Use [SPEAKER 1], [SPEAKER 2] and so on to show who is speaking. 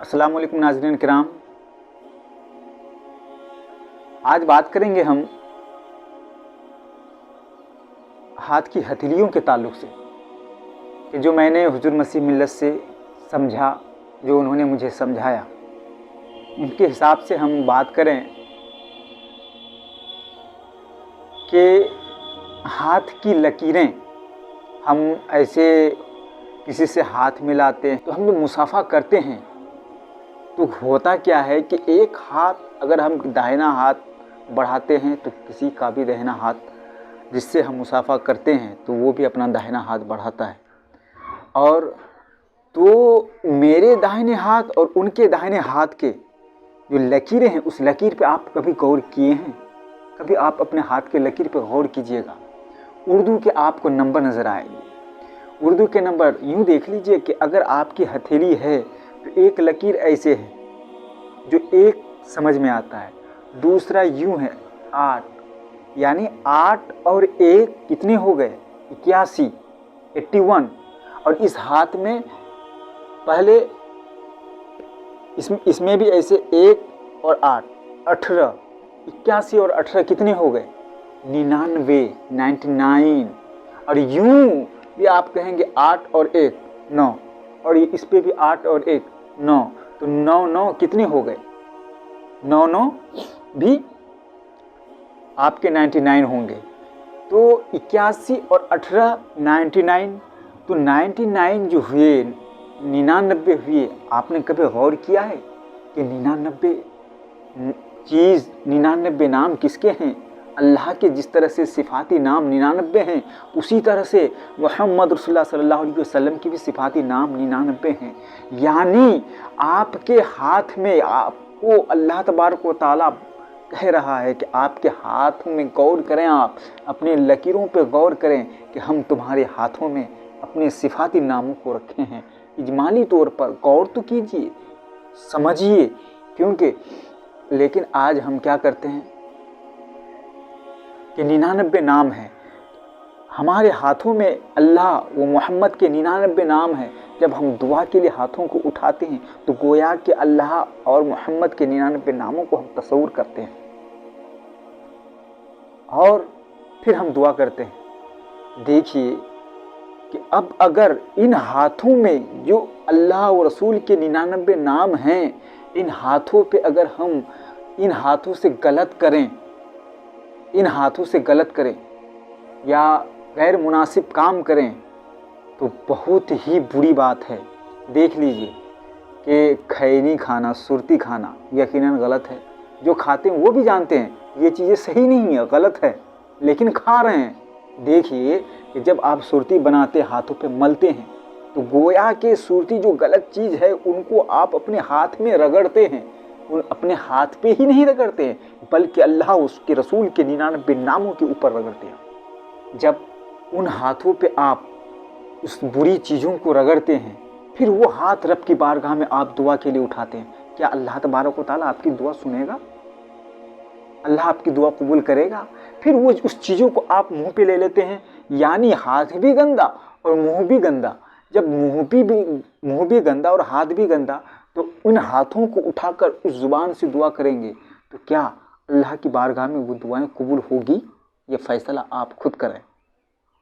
[SPEAKER 1] अस्सलाम वालेकुम नाज़रीन किराम। आज बात करेंगे हम हाथ की हथेलियों के ताल्लुक़ से कि जो मैंने हुज़ूर मसीह मिल्लत से समझा, जो उन्होंने मुझे समझाया, उनके हिसाब से हम बात करें कि हाथ की लकीरें, हम ऐसे किसी से हाथ मिलाते हैं तो हम लोग मुसाफ़ा करते हैं, तो होता क्या है कि एक हाथ अगर हम दाहिना हाथ बढ़ाते हैं तो किसी का भी दाहिना हाथ जिससे हम मुसाफ़ा करते हैं तो वो भी अपना दाहिना हाथ बढ़ाता है। और तो मेरे दाहिने हाथ और उनके दाहिने हाथ के जो लकीरें हैं, उस लकीर पे आप कभी गौर किए हैं? कभी आप अपने हाथ के लकीर पे गौर कीजिएगा। उर्दू के आपको नंबर नज़र आएंगे। उर्दू के नंबर यूँ देख लीजिए कि अगर आपकी हथेली है तो एक लकीर ऐसे है जो एक समझ में आता है, दूसरा यूँ है 8, यानी 8 और 1 कितने हो गए? 81, 81। और इस हाथ में पहले इसमें भी ऐसे 1 और 8, 18, 81 और 18 कितने हो गए? 99, 99। और यूं भी आप कहेंगे 8 और 1 9, और इस पे भी 8 और 1 9, तो 9 9 कितने हो गए? 9 9 भी आपके 99 होंगे। तो 81 और 18 99, तो 99 जो हुए, 99 हुए। आपने कभी गौर किया है कि 99 चीज़, 99 नाम किसके हैं? अल्लाह के जिस तरह से सिफाती नाम 99 हैं, उसी तरह से मोहम्मद रसूलुल्लाह सल्लल्लाहु अलैहि वसल्लम की भी सिफाती नाम 99 हैं। यानी आपके हाथ में आपको अल्लाह तबारक व तआला कह रहा है कि आपके हाथों में गौर करें, आप अपने लकीरों पे गौर करें कि हम तुम्हारे हाथों में अपने सिफाती नामों को रखे हैं। इजमाली तौर पर गौर तो कीजिए, समझिए, क्योंकि लेकिन आज हम क्या करते हैं कि 99 नाम है हमारे हाथों में, अल्लाह व मोहम्मद के 99 नाम है। जब हम दुआ के लिए हाथों को उठाते हैं तो गोया कि अल्लाह और मोहम्मद के 99 नामों को हम तस्वुर करते हैं और फिर हम दुआ करते हैं। देखिए कि अब अगर इन हाथों में जो अल्लाह और रसूल के 99 नाम हैं, इन हाथों पे अगर हम इन हाथों से गलत करें, इन हाथों से गलत करें या गैर मुनासिब काम करें तो बहुत ही बुरी बात है। देख लीजिए कि खैनी खाना, सुरती खाना यकीनन गलत है। जो खाते हैं वो भी जानते हैं ये चीज़ें सही नहीं है, गलत है, लेकिन खा रहे हैं। देखिए कि जब आप सुरती बनाते, हाथों पे मलते हैं, तो गोया के सुरती जो गलत चीज़ है उनको आप अपने हाथ में रगड़ते हैं। उन अपने हाथ पे ही नहीं रगड़ते हैं, बल्कि अल्लाह उसके रसूल के 99 नामों के ऊपर रगड़ते हैं। जब उन हाथों पे आप उस बुरी चीज़ों को रगड़ते हैं, फिर वो हाथ रब की बारगाह में आप दुआ के लिए उठाते हैं, क्या अल्लाह तबारक व तआला आपकी दुआ सुनेगा? अल्लाह आपकी दुआ कबूल करेगा? फिर वो उस चीज़ों को आप मुंह पे ले लेते हैं, यानी हाथ भी गंदा और मुंह भी गंदा। जब मुंह भी गंदा और हाथ भी गंदा, तो उन हाथों को उठाकर उस ज़ुबान से दुआ करेंगे तो क्या अल्लाह की बारगाह में वो दुआएं कबूल होगी? ये फैसला आप खुद करें।